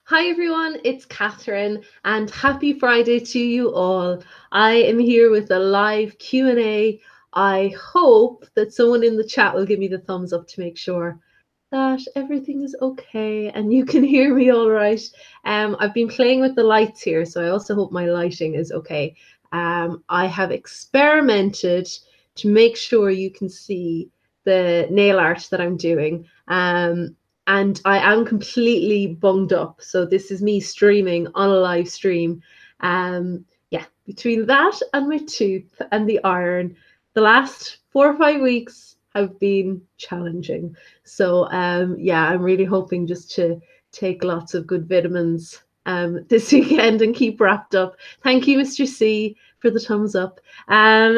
Hi everyone, it's Catherine and happy Friday to you all. I am here with a live Q&A. I hope that someone in the chat will give me the thumbs up to make sure that everything is okay and you can hear me all right. I've been playing with the lights here, so I also hope my lighting is okay. I have experimented to make sure you can see the nail art that I'm doing. And I am completely bunged up. So this is me streaming on a live stream. Yeah, between that and my tooth and the iron, the last 4 or 5 weeks have been challenging. So yeah, I'm really hoping just to take lots of good vitamins this weekend and keep wrapped up. Thank you, Mr. C, for the thumbs up.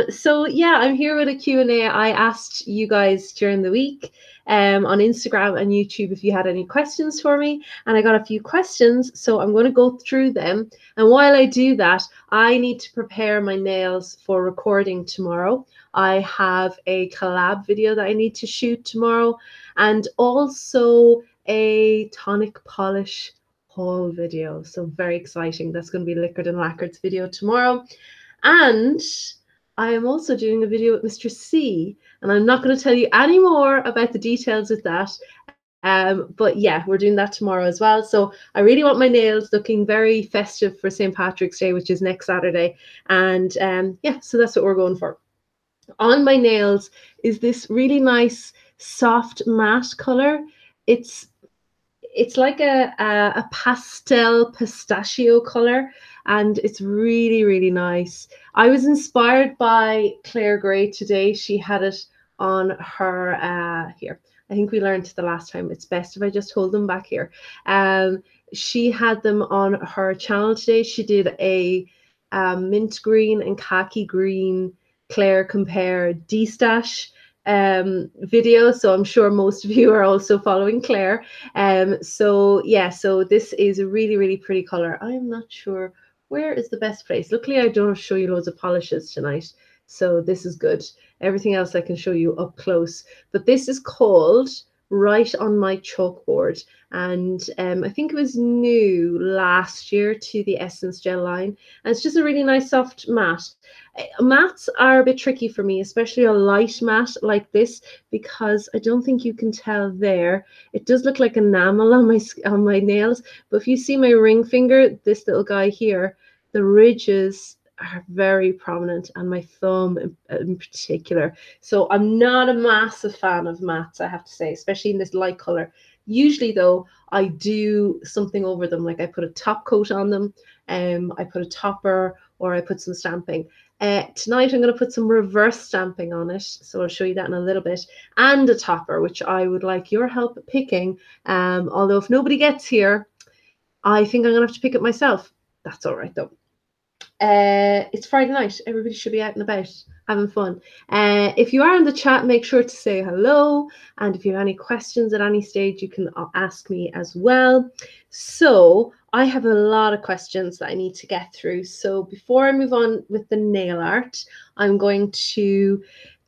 So yeah, I'm here with a Q&A. I asked you guys during the week on Instagram and YouTube if you had any questions for me, and I got a few questions, so I'm going to go through them. And while I do that, I need to prepare my nails for recording tomorrow. I have a collab video that I need to shoot tomorrow, and also a tonic polish haul video. So very exciting. That's going to be Liquored and Lacquered's video tomorrow. And I am also doing a video with Mr. C, and I'm not going to tell you any more about the details of that. But yeah, we're doing that tomorrow as well. So I really want my nails looking very festive for St. Patrick's Day, which is next Saturday. And yeah, so that's what we're going for. On my nails is this really nice soft matte color. It's it's like a pastel pistachio color, and it's really, really nice. I was inspired by Clare Gray today. She had it on her here. I think we learned the last time it's best if I just hold them back here. She had them on her channel today. She did a mint green and khaki green Clare compare D-stash video. So I'm sure most of you are also following Clare. So yeah, so this is a really, really pretty color. I'm not sure where is the best place. Luckily, I don't show you loads of polishes tonight, so this is good. Everything else I can show you up close. But this is called Right on My Chalkboard, and I think it was new last year to the Essence Gel line, and it's just a really nice soft matte. Mattes are a bit tricky for me, especially a light matte like this, because I don't think you can tell there. It does look like enamel on my nails, but if you see my ring finger, this little guy here, the ridges are very prominent, and my thumb in particular. So I'm not a massive fan of mattes, I have to say, especially in this light color. Usually though, I do something over them, like I put a top coat on them, I put a topper, or I put some stamping. Tonight I'm going to put some reverse stamping on it, so I'll show you that in a little bit, and a topper, which I would like your help picking. Although if nobody gets here, I think I'm going to have to pick it myself. That's all right though. It's Friday night. Everybody should be out and about having fun. If you are in the chat, make sure to say hello. And if you have any questions at any stage, you can ask me as well. So I have a lot of questions that I need to get through. So before I move on with the nail art, I'm going to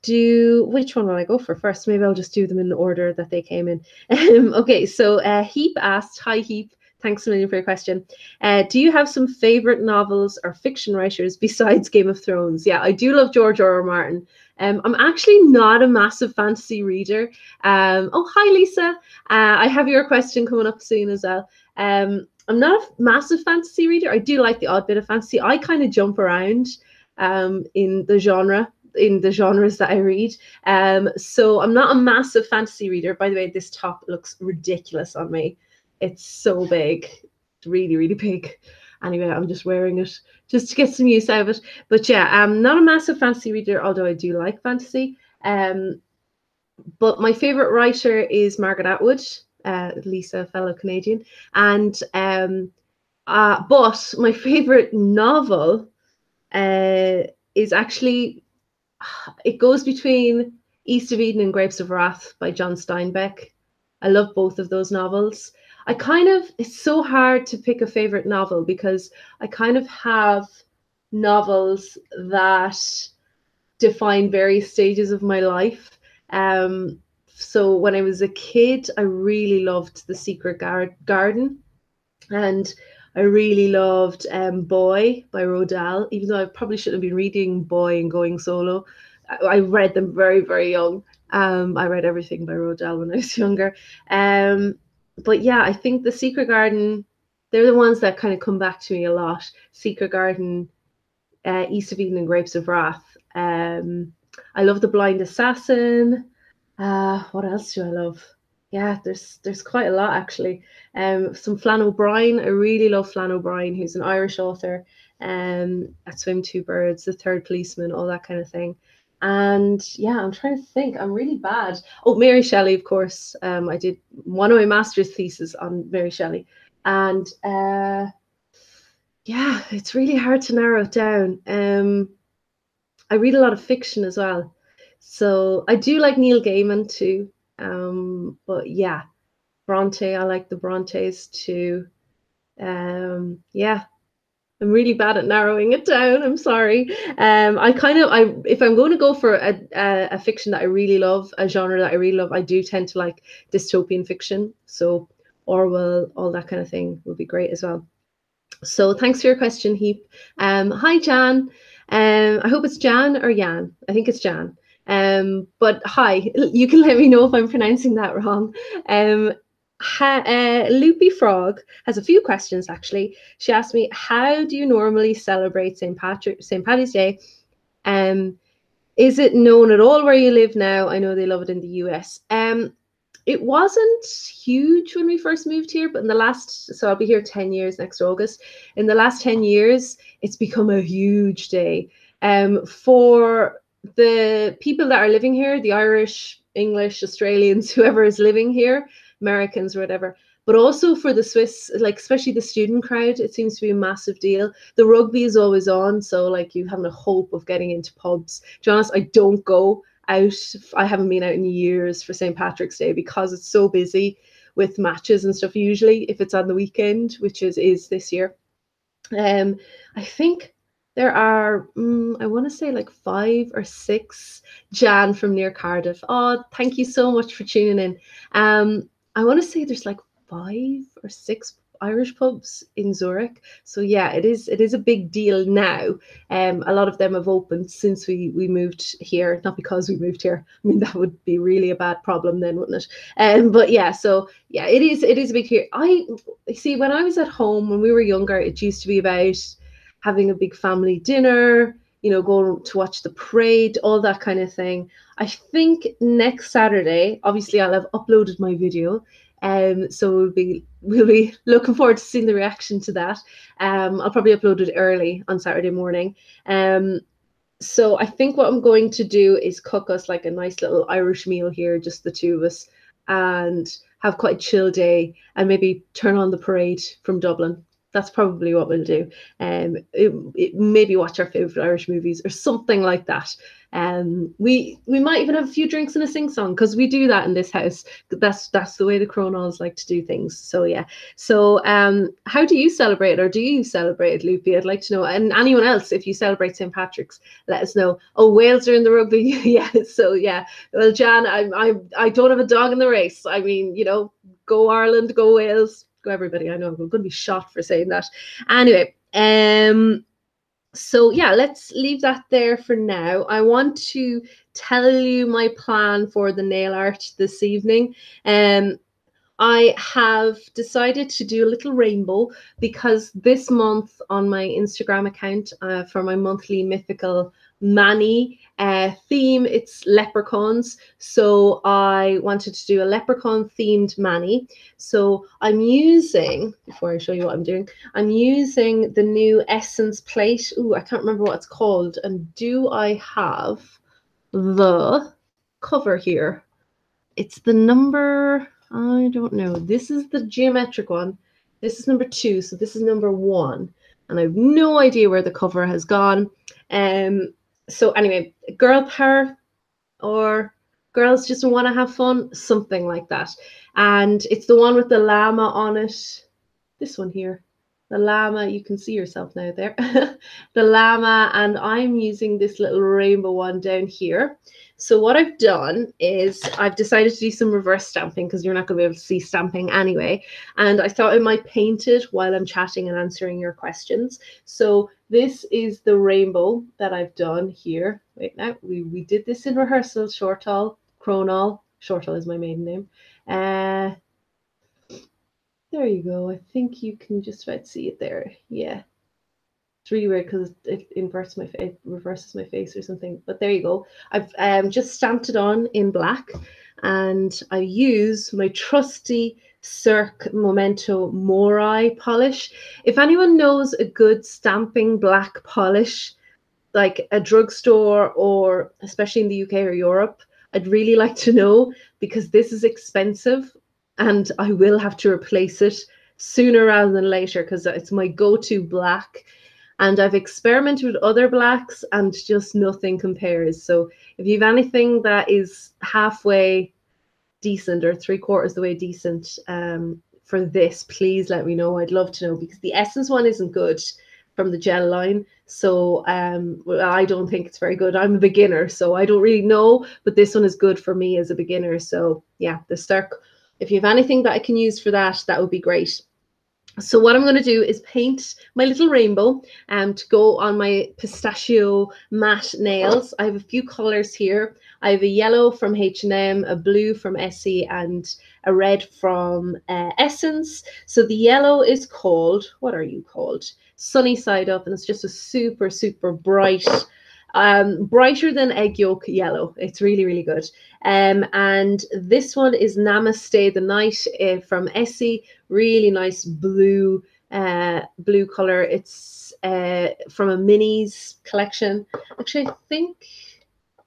do, which one will I go for first? Maybe I'll just do them in the order that they came in. Okay, so Heap asked, hi Heap, thanks a million for your question. Do you have some favorite novels or fiction writers besides Game of Thrones? Yeah, I do love George R. R. Martin. I'm actually not a massive fantasy reader. Oh, hi, Lisa. I have your question coming up soon as well. I'm not a massive fantasy reader. I do like the odd bit of fantasy. I kind of jump around in the genres that I read. So I'm not a massive fantasy reader. By the way, this top looks ridiculous on me. It's so big. It's really, really big. Anyway, I'm just wearing it just to get some use out of it. But yeah, I'm not a massive fantasy reader, although I do like fantasy. But my favorite writer is Margaret Atwood, Lisa, fellow Canadian. And but my favorite novel is actually, it goes between East of Eden and Grapes of Wrath by John Steinbeck. I love both of those novels. It's so hard to pick a favorite novel because I kind of have novels that define various stages of my life. So when I was a kid, I really loved The Secret Garden. And I really loved Boy by Rodal, even though I probably shouldn't have been reading Boy and Going Solo. I read them very, very young. I read everything by Rodal when I was younger. But yeah, I think The Secret Garden, they're the ones that kind of come back to me a lot. Secret Garden, East of Eden, and Grapes of Wrath. I love The Blind Assassin. What else do I love? Yeah, there's quite a lot actually. Some Flann O'Brien. I really love Flann O'Brien, who's an Irish author. At Swim Two Birds, The Third Policeman, all that kind of thing. And yeah, I'm trying to think. I'm really bad. Oh, Mary Shelley, of course. I did one of my master's thesis on Mary Shelley, and yeah, it's really hard to narrow it down. I read a lot of fiction as well. So I do like Neil Gaiman too. But yeah, Bronte, I like the Brontes too. Yeah, I'm really bad at narrowing it down. I'm sorry. I if I'm going to go for a fiction that I really love, a genre that I really love, I do tend to like dystopian fiction. So Orwell, all that kind of thing would be great as well. So thanks for your question, Heap. Hi, Jan. I hope it's Jan or Jan. I think it's Jan. But hi, you can let me know if I'm pronouncing that wrong. Um, Loopy Frog has a few questions actually. She asked me, "How do you normally celebrate St. Paddy's Day? Um, is it known at all where you live now? I know they love it in the US. It wasn't huge when we first moved here, but in the last, so I'll be here 10 years next August. In the last 10 years, it's become a huge day. For the people that are living here, the Irish, English, Australians, whoever is living here, Americans, or whatever, but also for the Swiss, like especially the student crowd, it seems to be a massive deal. The rugby is always on, so like you having a hope of getting into pubs. To be honest, I don't go out. I haven't been out in years for St. Patrick's Day because it's so busy with matches and stuff. Usually, if it's on the weekend, which is this year, I think there are I want to say like 5 or 6. Jan from near Cardiff. Oh, thank you so much for tuning in. I want to say there's like 5 or 6 Irish pubs in Zurich. So yeah, it is a big deal now. A lot of them have opened since we moved here, not because we moved here. I mean, that would be really a bad problem then, wouldn't it? But yeah, so yeah, it is a big here. I see when I was at home when we were younger, it used to be about having a big family dinner, going to watch the parade, all that kind of thing. I think next Saturday, obviously I'll have uploaded my video. So we'll be looking forward to seeing the reaction to that. I'll probably upload it early on Saturday morning. So I think what I'm going to do is cook us like a nice little Irish meal here, just the two of us, and have quite a chill day and maybe turn on the parade from Dublin. That's probably what we'll do. Maybe watch our favorite Irish movies or something like that. We might even have a few drinks and a sing song because we do that in this house. That's the way the Cronalls like to do things. So yeah. So how do you celebrate, or do you celebrate it, Loopy? I'd like to know. And anyone else, if you celebrate St. Patrick's, let us know. Oh, Wales are in the rugby. Yeah. So yeah. Well, Jan, I don't have a dog in the race. I mean, go Ireland, go Wales, go everybody. I know I'm going to be shot for saying that. Anyway, so yeah, let's leave that there for now. I want to tell you my plan for the nail art this evening. I have decided to do a little rainbow because this month on my Instagram account for my monthly mythical Mani theme, it's leprechauns. So I wanted to do a leprechaun themed Mani. So I'm using, before I show you what I'm doing, I'm using the new Essence plate. Ooh, I can't remember what it's called. And do I have the cover here? It's the number, I don't know. This is the geometric one. This is number 2, so this is number 1. And I have no idea where the cover has gone. So anyway, girl power or girls just want to have fun, something like that. And it's the one with the llama on it. This one here. The llama, you can see yourself now there. The llama, and I'm using this little rainbow one down here. So what I've done is I've decided to do some reverse stamping because you're not going to be able to see stamping anyway. And I thought I might paint it while I'm chatting and answering your questions. So this is the rainbow that I've done here. Wait, now we did this in rehearsal. Cronall, Cronall is my maiden name. There you go. I think you can just about see it there. Yeah. It's really weird because it reverses my face or something. But there you go. I've just stamped it on in black, and I use my trusty Cirque Memento Mori polish. If anyone knows a good stamping black polish, like a drugstore or especially in the UK or Europe, I'd really like to know, because this is expensive and I will have to replace it sooner rather than later because it's my go-to black. And I've experimented with other blacks and just nothing compares. So if you have anything that is halfway decent or 3/4 the way decent for this, please let me know. I'd love to know, because the Essence one isn't good from the gel line. So I don't think it's very good. I'm a beginner, so I don't really know, but this one is good for me as a beginner. So yeah, the Cirque, if you have anything that I can use for that, that would be great. So what I'm going to do is paint my little rainbow to go on my pistachio matte nails. I have a few colors here. I have a yellow from H&M, a blue from Essie, and a red from Essence. So the yellow is called, what are you called? Sunny Side Up, and it's just a super, super bright, brighter than egg yolk yellow. It's really, really good. And this one is Namaste the Night from Essie. Really nice blue color. It's from a minis collection. Actually, I think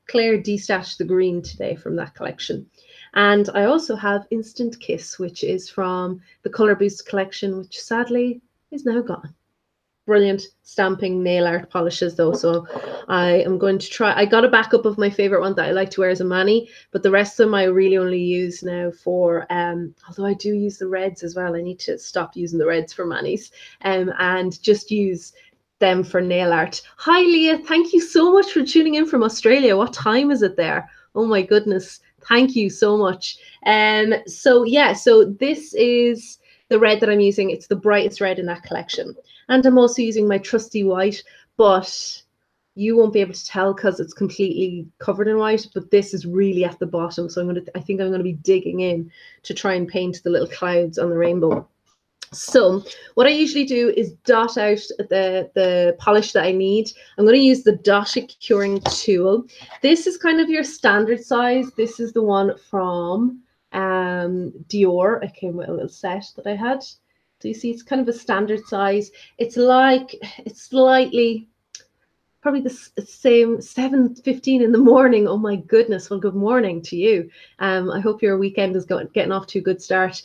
Clare destashed the green today from that collection. And I also have Instant Kiss, which is from the Color Boost collection, which sadly is now gone. Brilliant stamping nail art polishes though, so I am going to try. I got a backup of my favorite one that I like to wear as a mani, but the rest of them I really only use now for although I do use the reds as well. I need to stop using the reds for manis and just use them for nail art. Hi Leah, thank you so much for tuning in from Australia. What time is it there? Oh my goodness, thank you so much. So yeah, so this is the red that I'm using. It's the brightest red in that collection. And I'm also using my trusty white, but you won't be able to tell because it's completely covered in white, but this is really at the bottom. So I think I'm going to be digging in to try and paint the little clouds on the rainbow. So what I usually do is dot out the polish that I need. I'm going to use the dot curing tool. This is kind of your standard size. This is the one from Dior. It came with a little set that I had. So you see, it's kind of a standard size. It's slightly, probably the same, 7:15 in the morning. Oh my goodness. Well, good morning to you. I hope your weekend is getting off to a good start.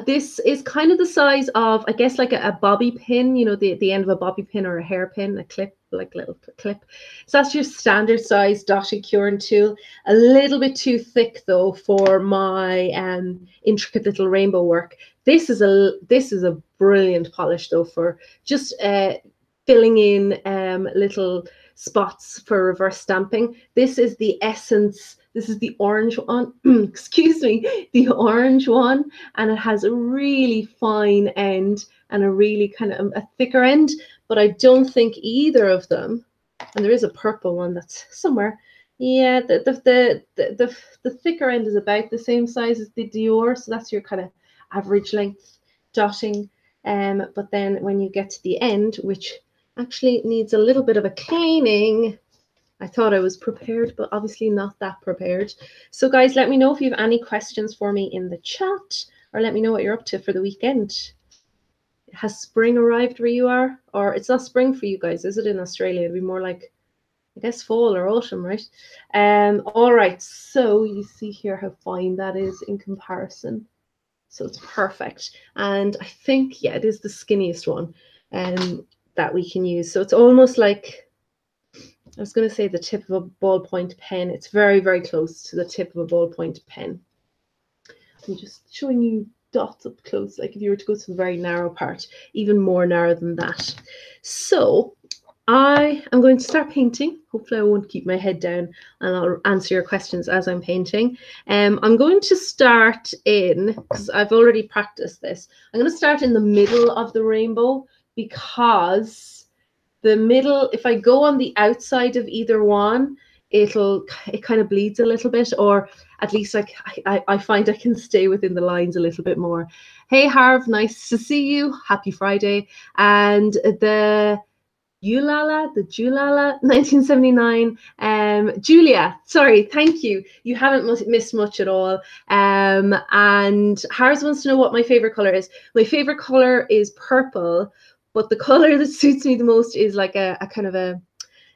This is kind of the size of, I guess, like a bobby pin, you know, the end of a bobby pin or a hairpin, a clip, like a little clip. So that's your standard size dotted curing tool. A little bit too thick though for my intricate little rainbow work. This is a brilliant polish though for just filling in little spots for reverse stamping. This is the Essence. This is the orange one, excuse me, the orange one, and it has a really fine end and a really kind of a thicker end, but I don't think either of them, and there is a purple one that's somewhere. Yeah, the thicker end is about the same size as the Dior, so that's your kind of average length dotting. But then when you get to the end, which actually needs a little bit of a cleaning, I thought I was prepared, but obviously not that prepared. So guys, let me know if you have any questions for me in the chat, or let me know what you're up to for the weekend. Has spring arrived where you are? Or it's not spring for you guys, is it, in Australia? It'd be more like, I guess, fall or autumn, right? All right, so you see here how fine that is in comparison. So it's perfect. And I think, yeah, it is the skinniest one that we can use. So it's almost like, I was going to say the tip of a ballpoint pen. It's very, very close to the tip of a ballpoint pen. I'm just showing you dots up close, like if you were to go to the very narrow part, even more narrow than that. So I am going to start painting. Hopefully I won't keep my head down and I'll answer your questions as I'm painting. I'm going to start in, because I've already practiced this, I'm going to start in the middle of the rainbow, because the middle, if I go on the outside of either one, it kind of bleeds a little bit, or at least I find I can stay within the lines a little bit more. Hey Harv, nice to see you. Happy Friday. And the Julala, 1979. Julia, sorry, thank you. You haven't missed much at all. And Harris wants to know what my favorite color is. My favorite color is purple, but the color that suits me the most is like a kind of a,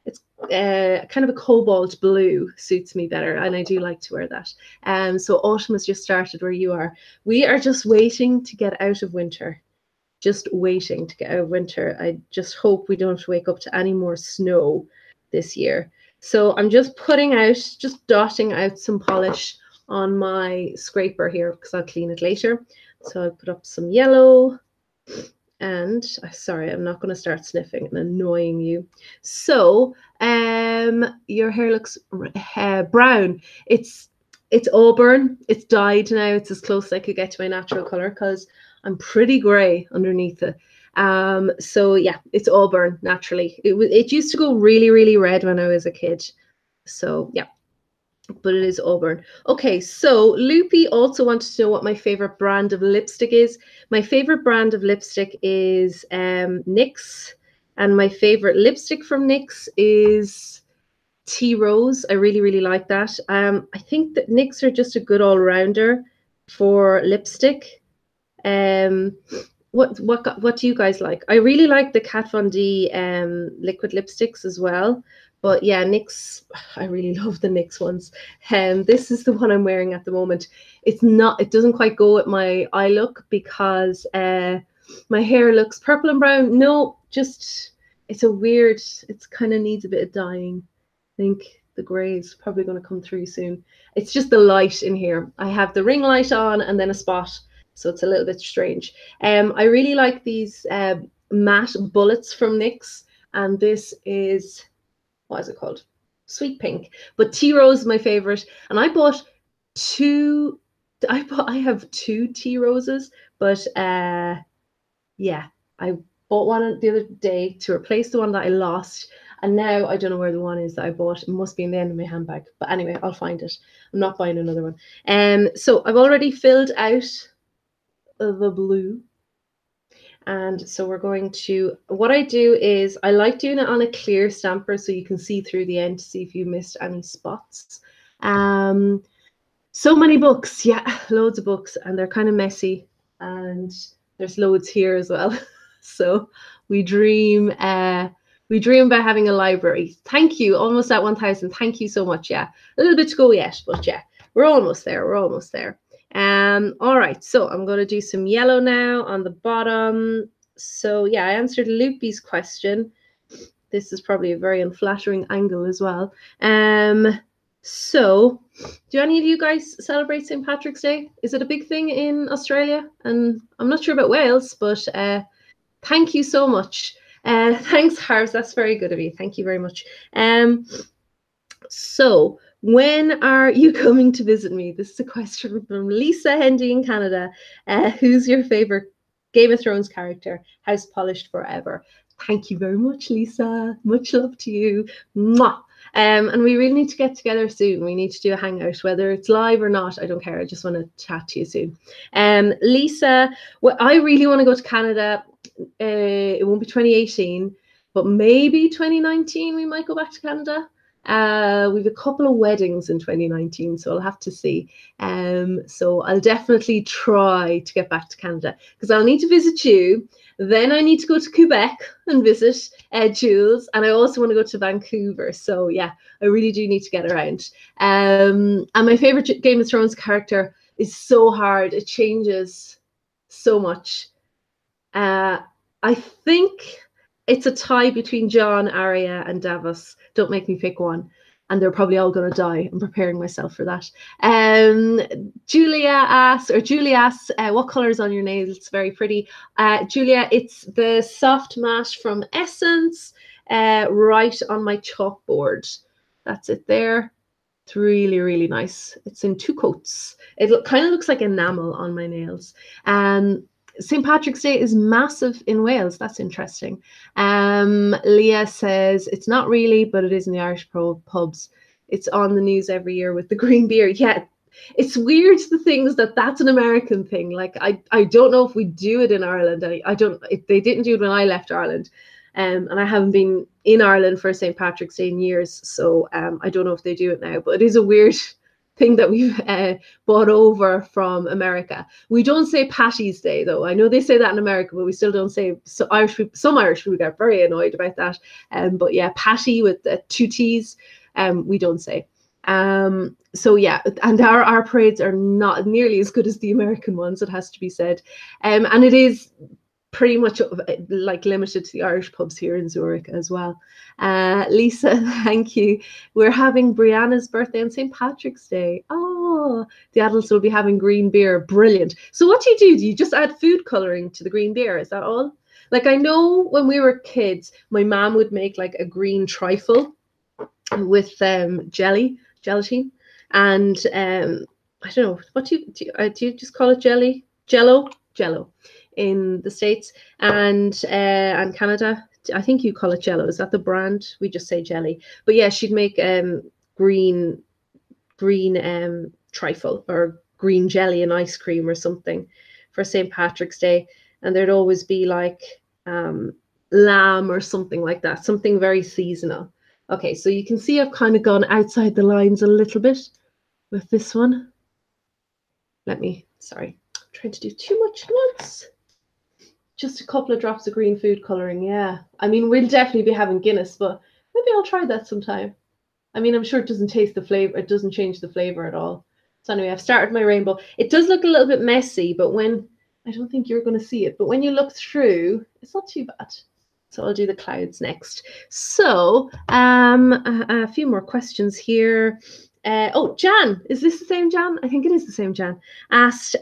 it's kind of a cobalt blue suits me better, and I do like to wear that. So autumn has just started where you are. We are just waiting to get out of winter. Just waiting to get out of winter. I just hope we don't wake up to any more snow this year. So I'm just just dotting out some polish on my scraper here, because I'll clean it later. So I'll put up some yellow, and sorry, I'm not going to start sniffing and annoying you. So your hair looks brown. It's auburn. It's dyed now. It's as close as I could get to my natural color, because I'm pretty grey underneath it. So yeah, it's auburn naturally. It used to go really, really red when I was a kid. So yeah, but it is auburn. Okay, so Loopy also wanted to know what my favorite brand of lipstick is. My favorite brand of lipstick is NYX, and my favorite lipstick from NYX is Tea Rose. I really, really like that. I think that NYX are just a good all-rounder for lipstick. What do you guys like? I really like the Kat Von D liquid lipsticks as well. But yeah, NYX, I really love the NYX ones. This is the one I'm wearing at the moment. It doesn't quite go with my eye look, because my hair looks purple and brown. No, just it's kind of needs a bit of dyeing. I think the grey is probably going to come through soon. It's just the light in here. I have the ring light on and then a spot, so it's a little bit strange. I really like these matte bullets from NYX, and this is, what is it called? Sweet Pink. But Tea Rose is my favorite, and I bought two. I have two Tea Roses, but yeah, I bought one the other day to replace the one that I lost. And now I don't know where the one is that I bought. It must be in the end of my handbag. But anyway, I'll find it. I'm not buying another one. So I've already filled out the blue. And so we're going to, what I do is I like doing it on a clear stamper so you can see through the end to see if you missed any spots. So many books, yeah, loads of books, and they're kind of messy. And there's loads here as well. So we dream about having a library. Thank you, almost at 1,000. Thank you so much. Yeah, a little bit to go yet, but yeah, we're almost there. We're almost there. All right, so I'm going to do some yellow now on the bottom. So yeah, I answered Loopy's question. This is probably a very unflattering angle as well. So do any of you guys celebrate St. Patrick's Day? Is it a big thing in Australia? And I'm not sure about Wales, but thank you so much. Thanks, Harves. That's very good of you. Thank you very much. So when are you coming to visit me? This is a question from Lisa Hendy in Canada. Who's your favorite Game of Thrones character? House polished forever. Thank you very much, Lisa. Much love to you. Mwah. And we really need to get together soon. We need to do a hangout, whether it's live or not. I don't care. I just want to chat to you soon. Lisa, well, I really want to go to Canada. It won't be 2018, but maybe 2019 we might go back to Canada. We've a couple of weddings in 2019, so I'll have to see. So I'll definitely try to get back to Canada, because I'll need to visit you. Then I need to go to Quebec and visit Jules, and I also want to go to Vancouver. So yeah, I really do need to get around. And my favorite Game of Thrones character is so hard. It changes so much. I think it's a tie between Jon, Arya, and Davos. Don't make me pick one. And they're probably all going to die. I'm preparing myself for that. Julia asks, what color is on your nails? It's very pretty. Julia, it's the soft matte from Essence. right on my chalkboard. That's it there. It's really, really nice. It's in 2 coats. It kind of looks like enamel on my nails. St. Patrick's Day is massive in Wales. That's interesting. Leah says, it's not really, but it is in the Irish pubs. It's on the news every year with the green beer. Yeah, it's weird, the things that's an American thing. Like, I don't know if we do it in Ireland. I don't, they didn't do it when I left Ireland. And I haven't been in Ireland for St. Patrick's Day in years. So I don't know if they do it now, but it is a weird thing that we've brought over from America. We don't say Patty's Day, though. I know they say that in America, but we still don't say. So some Irish people get very annoyed about that. But yeah, Patty with 2 T's, we don't say. So yeah, and our parades are not nearly as good as the American ones, it has to be said. And it is pretty much like limited to the Irish pubs here in Zurich as well. Lisa, thank you. We're having Brianna's birthday on St. Patrick's Day. Oh, the adults will be having green beer. Brilliant. So what do? Do you just add food coloring to the green beer? Is that all? Like, I know when we were kids, my mom would make like a green trifle with gelatin, and I don't know, what do you just call it? Jello in the States and Canada. I think you call it Jello. Is that the brand? We just say jelly. But yeah, she'd make green trifle or green jelly and ice cream or something for St. Patrick's Day, and there'd always be like lamb or something like that, something very seasonal. Okay, so you can see I've kind of gone outside the lines a little bit with this one. Sorry, I'm trying to do too much at once. Just a couple of drops of green food coloring. Yeah, I mean, we'll definitely be having Guinness, but maybe I'll try that sometime. I mean, I'm sure it doesn't taste the flavor. It doesn't change the flavor at all. So anyway, I've started my rainbow. It does look a little bit messy, but I don't think you're going to see it, but when you look through, it's not too bad. So I'll do the clouds next. So a few more questions here. Oh, Jan, is this the same Jan? I think it is the same Jan. Asked,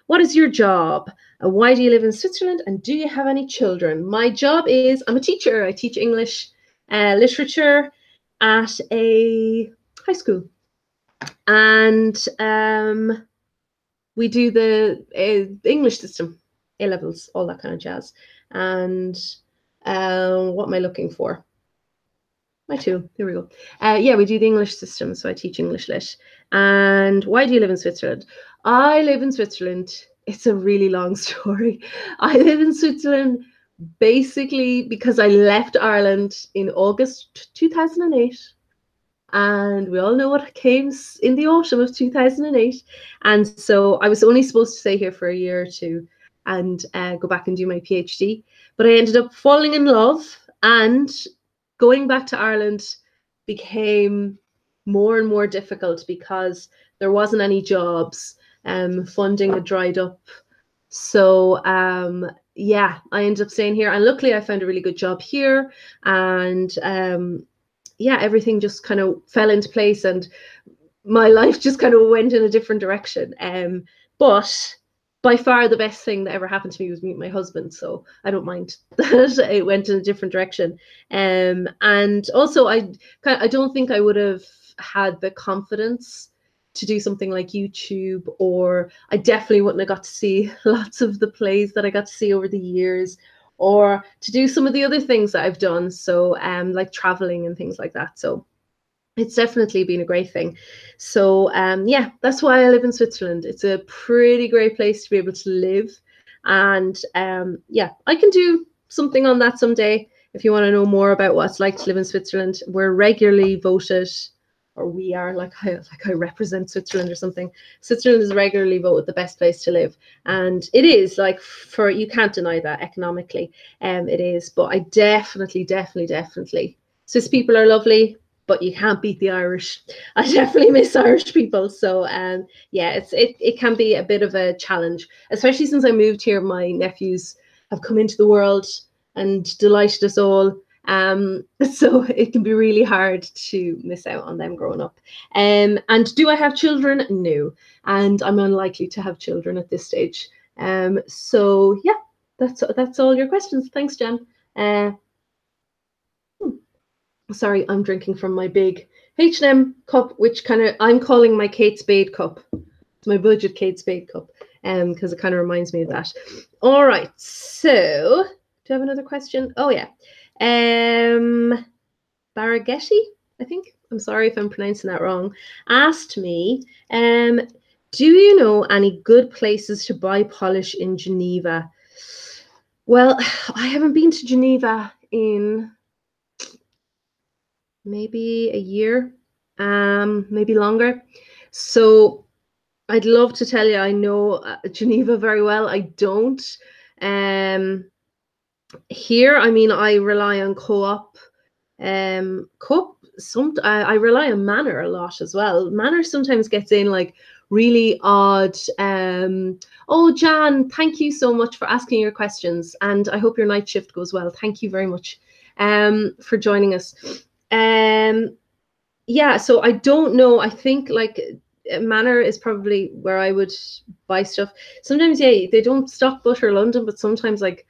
what is your job? Why do you live in Switzerland? And do you have any children? My job is, I'm a teacher. I teach English literature at a high school. And we do the English system, A-levels, all that kind of jazz. And what am I looking for? My tool. Here we go. Yeah, we do the English system, so I teach English lit. And why do you live in Switzerland? I live in Switzerland. It's a really long story. I live in Switzerland basically because I left Ireland in August 2008. And we all know what came in the autumn of 2008. And so I was only supposed to stay here for a year or two and go back and do my PhD. But I ended up falling in love, and going back to Ireland became more and more difficult because there wasn't any jobs. Funding had dried up. So yeah, I ended up staying here. And luckily I found a really good job here. And yeah, everything just kind of fell into place and my life just kind of went in a different direction. But by far the best thing that ever happened to me was meet my husband. So I don't mind that it went in a different direction. And also I don't think I would have had the confidence to do something like YouTube, or I definitely wouldn't have got to see lots of the plays that I got to see over the years, or to do some of the other things that I've done. So like traveling and things like that. So it's definitely been a great thing. So yeah, that's why I live in Switzerland. It's a pretty great place to be able to live. And yeah, I can do something on that someday. If you want to know more about what it's like to live in Switzerland, we're regularly voted, or we are, like I represent Switzerland or something. Switzerland is regularly voted the best place to live. And it is, like, you can't deny that economically. It is, but I definitely, Swiss people are lovely, but you can't beat the Irish. I definitely miss Irish people. So yeah, it can be a bit of a challenge, especially since I moved here. My nephews have come into the world and delighted us all. So it can be really hard to miss out on them growing up. And do I have children? No, and I'm unlikely to have children at this stage. So yeah, that's all your questions. Thanks, Jen. Sorry, I'm drinking from my big H&M cup, which kind of I'm calling my Kate Spade cup. It's my budget Kate Spade cup, because it kind of reminds me of that. All right, so do you have another question? Oh yeah, Baraghetti, I think. I'm sorry if I'm pronouncing that wrong. Asked me, do you know any good places to buy polish in Geneva? Well, I haven't been to Geneva in maybe a year, maybe longer. So I'd love to tell you I know Geneva very well. I don't. Um, Here, I mean, I rely on Co-op. Co-op. I rely on Manor a lot as well. Manor sometimes gets in like really odd. Oh, Jan, thank you so much for asking your questions, and I hope your night shift goes well. Thank you very much for joining us. Um, yeah, so I don't know. I think like Manor is probably where I would buy stuff. Sometimes, yeah, they don't stock Butter London, but sometimes like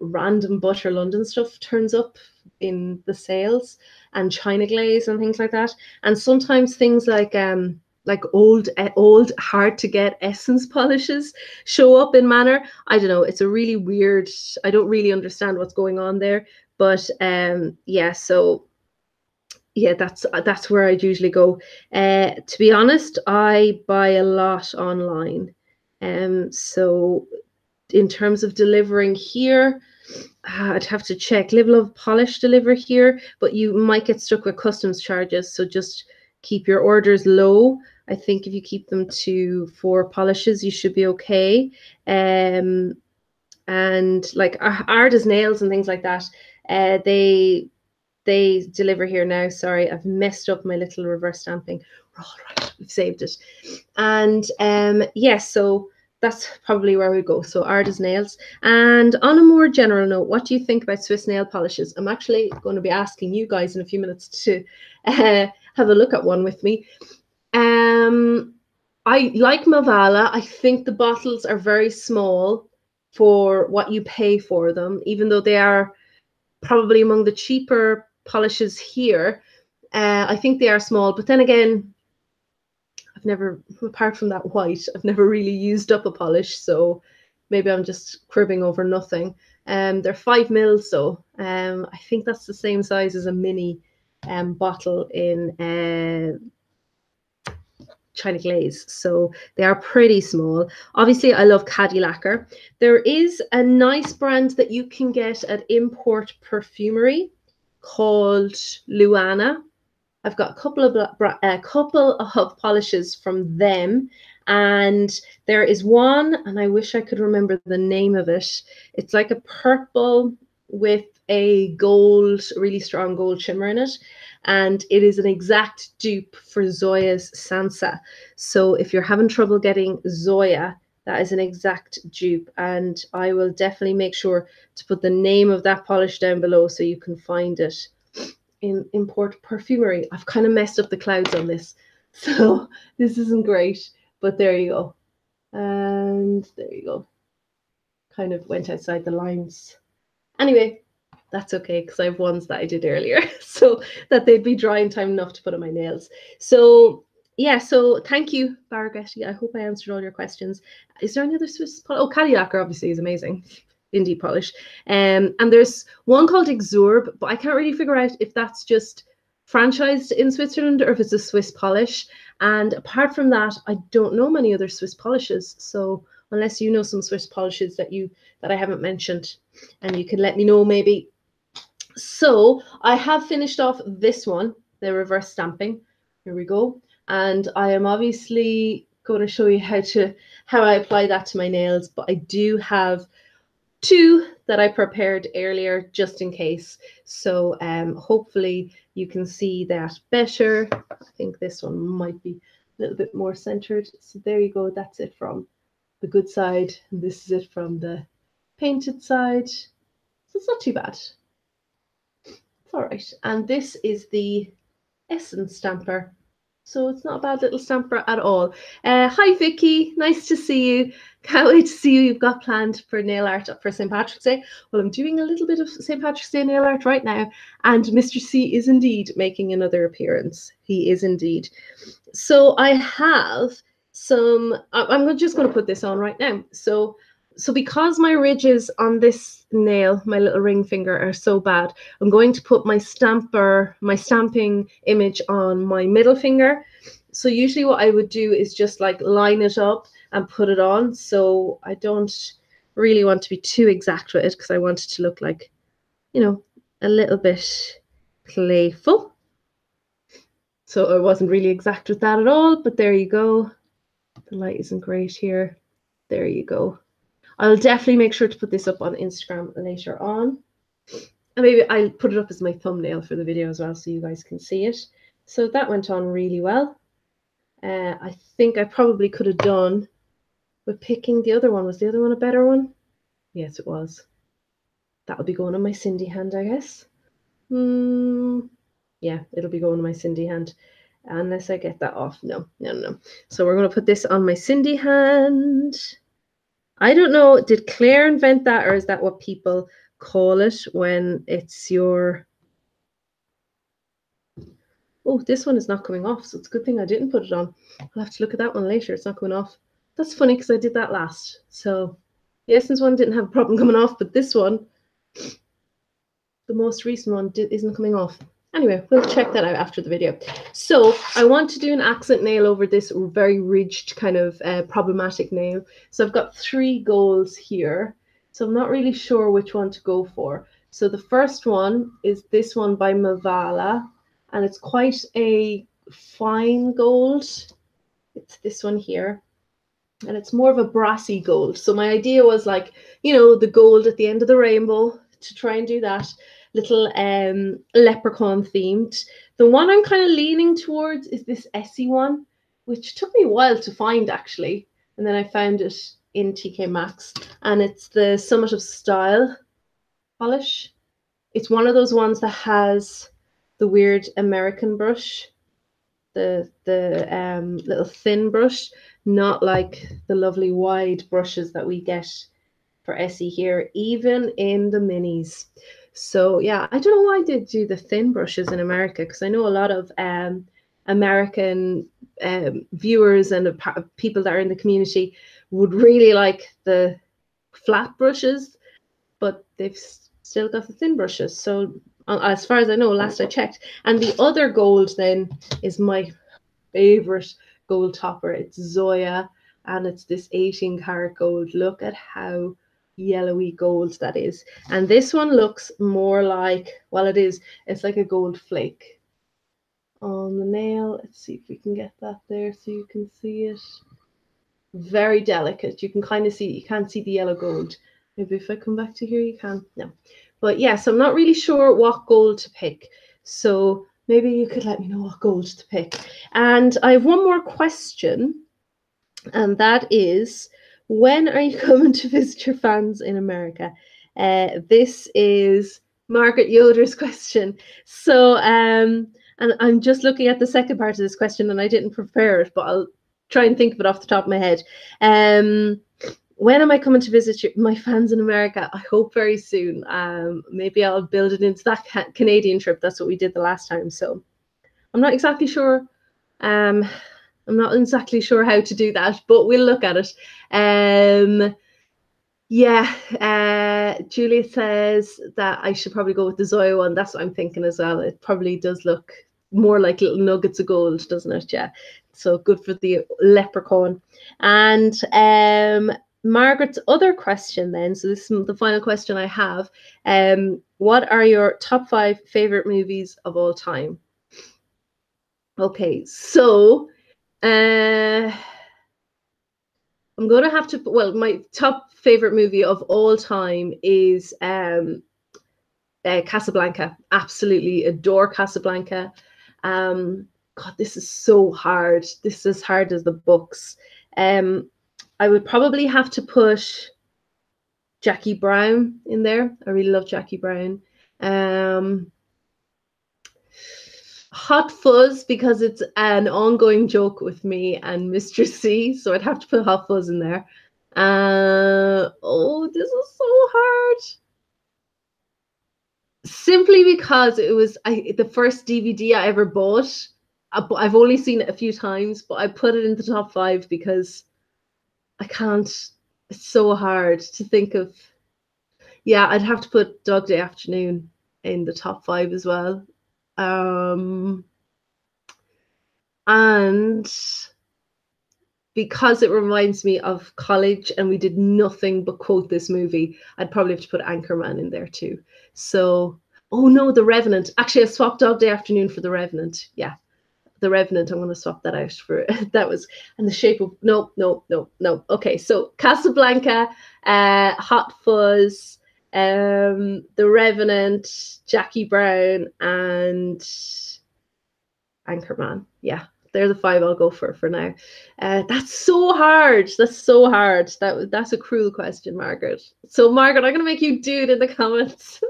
random Butter London stuff turns up in the sales and China Glaze and things like that. And sometimes things like old hard to get essence polishes show up in Manor. I don't know. It's a really weird. I don't really understand what's going on there, but yeah. So yeah, that's where I'd usually go. To be honest, I buy a lot online. So in terms of delivering here, I'd have to check. Live Love Polish deliver here, but you might get stuck with customs charges. So just keep your orders low. I think if you keep them to 4 polishes, you should be okay. And like Arda's nails and things like that, they deliver here now. Sorry, I've messed up my little reverse stamping. We're all right. We've saved it. And yes, so that's probably where we go. So Arda's nails. And on a more general note, what do you think about Swiss nail polishes? I'm actually going to be asking you guys in a few minutes to have a look at one with me. I like Mavala. I think the bottles are very small for what you pay for them, even though they are probably among the cheaper polishes here. I think they are small, but then again, I've never, apart from that white, I've never really used up a polish, so maybe I'm just cribbing over nothing. They're 5 ml, so I think that's the same size as a mini bottle in China Glaze, so they are pretty small. Obviously, I love CHATTY lacquer. There is a nice brand that you can get at Import Perfumery called Luana. I've got a couple of polishes from them, and there is one, and I wish I could remember the name of it. It's like a purple with a gold, really strong gold shimmer in it, and it is an exact dupe for Zoya's Sansa. So if you're having trouble getting Zoya, that is an exact dupe, and I will definitely make sure to put the name of that polish down below so you can find it in Import Perfumery. I've kind of messed up the clouds on this, so this isn't great, but there you go. And there you go. Kind of went outside the lines. Anyway, that's okay because I have ones that I did earlier, so that they'd be dry in time enough to put on my nails. So yeah, so thank you, Baraghetti. I hope I answered all your questions. Is there any other Swiss polish? Oh, CHATTY lacquer obviously is amazing. Indie polish. And there's one called Exurb, but I can't really figure out if that's just franchised in Switzerland or if it's a Swiss polish. And apart from that, I don't know many other Swiss polishes. So unless you know some Swiss polishes that I haven't mentioned, and you can let me know maybe. So I have finished off this one, the reverse stamping. Here we go. And I am obviously going to show you how I apply that to my nails, but I do have 2 that I prepared earlier just in case. So hopefully you can see that better. I think this one might be a little bit more centered. So there you go. That's it from the good side. And this is it from the painted side. So it's not too bad. It's all right. And this is the essence stamper. So it's not a bad little stamper at all. Hi, Vicky. Nice to see you. Can't wait to see you. You've got planned for nail art for St. Patrick's Day. Well, I'm doing a little bit of St. Patrick's Day nail art right now. And Mr. C is indeed making another appearance. He is indeed. So I have some, I'm just going to put this on right now. So because my ridges on this nail, my little ring finger, are so bad, I'm going to put my stamping image on my middle finger. So usually what I would do is just like line it up and put it on. So I don't really want to be too exact with it because I want it to look like, you know, a little bit playful. So I wasn't really exact with that at all, but there you go. The light isn't great here. There you go. I'll definitely make sure to put this up on Instagram later on. And maybe I'll put it up as my thumbnail for the video as well so you guys can see it. So that went on really well. I think I probably could have done with picking the other one. Was the other one a better one? Yes, it was. That'll be going on my Cindy hand, I guess. Yeah, it'll be going on my Cindy hand. Unless I get that off. No. So we're going to put this on my Cindy hand. I don't know, did Claire invent that, or is that what people call it when it's your... Oh, this one is not coming off, so it's a good thing I didn't put it on. I'll have to look at that one later. It's not coming off. That's funny because I did that last. So the Essence one didn't have a problem coming off, but this one, the most recent one, isn't coming off. Anyway, we'll check that out after the video. So I want to do an accent nail over this very ridged kind of problematic nail. So I've got 3 goals here. So I'm not really sure which one to go for. So the first one is this one by Mavala. And it's quite a fine gold. It's this one here. And it's more of a brassy gold. So my idea was like, you know, the gold at the end of the rainbow, to try and do that. Little leprechaun themed. The one I'm kind of leaning towards is this Essie one, which took me a while to find actually, and then I found it in TK Maxx, and it's the Summit of Style polish. It's one of those ones that has the weird American brush, the little thin brush, not like the lovely wide brushes that we get for Essie here, even in the minis. So yeah, I don't know why they do the thin brushes in America, because I know a lot of American viewers and people that are in the community would really like the flat brushes, but they've still got the thin brushes. So as far as I know, last I checked. And the other gold then is my favorite gold topper. It's Zoya, and it's this 18-karat gold. Look at how yellowy gold that is. And this one looks more like, well, it's like a gold flake on the nail. Let's see if we can get that there so you can see it. Very delicate. You can kind of see, you can't see the yellow gold. Maybe if I come back to here, you can. No. But yeah, so I'm not really sure what gold to pick. So maybe you could let me know what gold to pick. And I have one more question, and that is, when are you coming to visit your fans in America? This is Margaret Yoder's question. So, and I'm just looking at the second part of this question, and I didn't prepare it, but I'll try and think of it off the top of my head. When am I coming to visit my fans in America? I hope very soon. Maybe I'll build it into that Canadian trip. That's what we did the last time. So I'm not exactly sure. I'm not exactly sure how to do that, but we'll look at it. Yeah, Julia says that I should probably go with the Zoya one. That's what I'm thinking as well. It probably does look more like little nuggets of gold, doesn't it? Yeah. So good for the leprechaun. And Margaret's other question then, so this is the final question I have. What are your top 5 favorite movies of all time? Okay, so I'm going to have to, well, my top favorite movie of all time is Casablanca. Absolutely adore Casablanca. God, this is so hard. This is as hard as the books. I would probably have to put Jackie Brown in there. I really love Jackie Brown. Hot Fuzz because it's an ongoing joke with me and Mr. C, so I'd have to put Hot Fuzz in there. Oh, this is so hard. Simply because it was the first DVD I ever bought. I've only seen it a few times, but I put it in the top 5 because I can't. It's so hard to think of. Yeah, I'd have to put Dog Day Afternoon in the top 5 as well. And because it reminds me of college and we did nothing but quote this movie, I'd probably have to put Anchorman in there too. So, oh no, The Revenant. Actually, I swapped Dog Day Afternoon for The Revenant. Yeah, The Revenant. I'm going to swap that out for that was and The Shape of no. Okay, so Casablanca, Hot Fuzz, The Revenant, Jackie Brown, and Anchorman. Yeah, they're the 5 I'll go for now. That's so hard. That's so hard. That's a cruel question, Margaret. So, Margaret, I'm going to make you do it in the comments.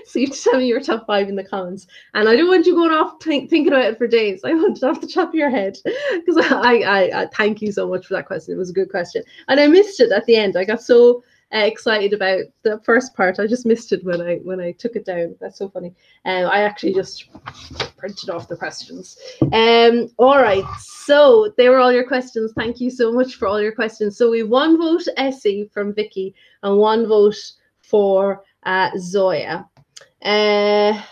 So you tell me your top 5 in the comments. And I don't want you going off thinking about it for days. I want it off the top of your head. Because I thank you so much for that question. It was a good question. And I missed it at the end. I got so excited about the first part. I just missed it when I took it down. That's so funny. I actually just printed off the questions. All right, so they were all your questions. Thank you so much for all your questions. So we have 1 vote Essie from Vicky and 1 vote for Zoya. Let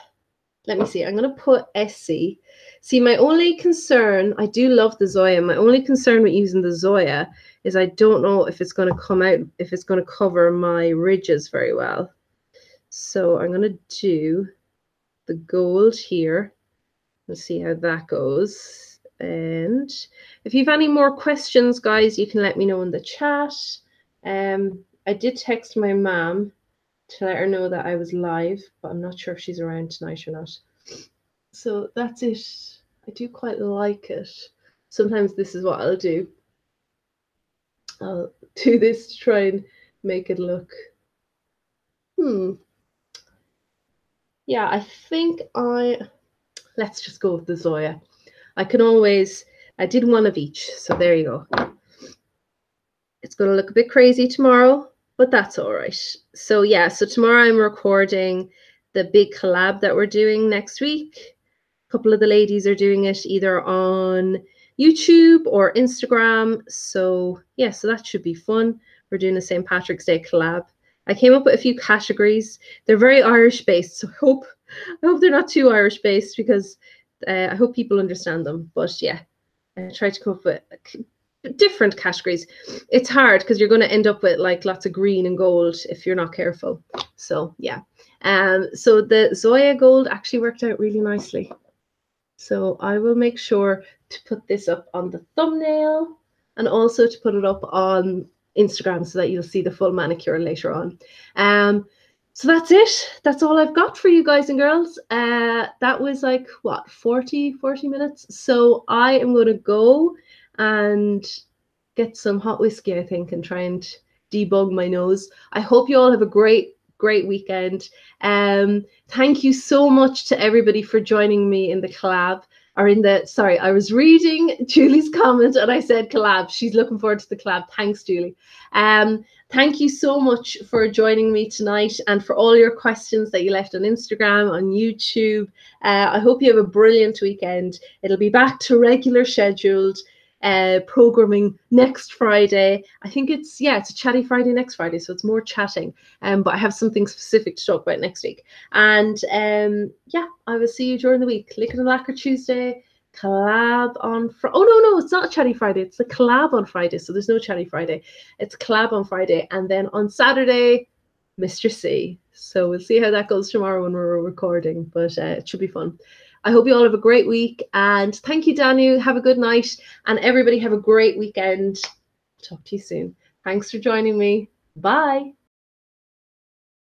me see. I'm going to put Essie. See, my only concern, I do love the Zoya. My only concern with using the Zoya is I don't know if it's going to come out, if it's going to cover my ridges very well. So I'm going to do the gold here. Let's see how that goes. And if you have any more questions, guys, you can let me know in the chat. I did text my mom to let her know that I was live, but I'm not sure if she's around tonight or not. So that's it. I do quite like it. Sometimes this is what I'll do. I'll do this to try and make it look. Yeah, I think let's just go with the Zoya. I did 1 of each, so there you go. It's going to look a bit crazy tomorrow, but that's all right. So yeah, so tomorrow I'm recording the big collab that we're doing next week. A couple of the ladies are doing it either on YouTube or Instagram. So yeah, so that should be fun. We're doing a St. Patrick's Day collab. I came up with a few categories. They're very Irish based, so I hope they're not too Irish based because I hope people understand them. But yeah, I tried to come up with different categories. It's hard because you're going to end up with like lots of green and gold if you're not careful. So yeah, so the Zoya gold actually worked out really nicely. So I will make sure to put this up on the thumbnail and also to put it up on Instagram so that you'll see the full manicure later on. So that's it. That's all I've got for you guys and girls. That was like what, 40 minutes. So I am going to go and get some hot whiskey, I think, and try and debug my nose. I hope you all have a great weekend. Thank you so much to everybody for joining me in the collab. Sorry, I was reading Julie's comment and I said collab. She's looking forward to the collab. Thanks, Julie. Thank you so much for joining me tonight and for all your questions that you left on Instagram, on YouTube. I hope you have a brilliant weekend. It'll be back to regular scheduled programming next Friday. I think it's a chatty Friday next Friday, so it's more chatting. But I have something specific to talk about next week. And yeah, I will see you during the week. Liquid and Lacquer Tuesday, collab on Friday. Oh no, it's not a chatty Friday. It's the collab on Friday. So there's no chatty Friday. It's collab on Friday, and then on Saturday, Mr. C. So we'll see how that goes tomorrow when we're recording. But it should be fun. I hope you all have a great week, and thank you, Danu. Have a good night, and everybody have a great weekend. Talk to you soon. Thanks for joining me. Bye.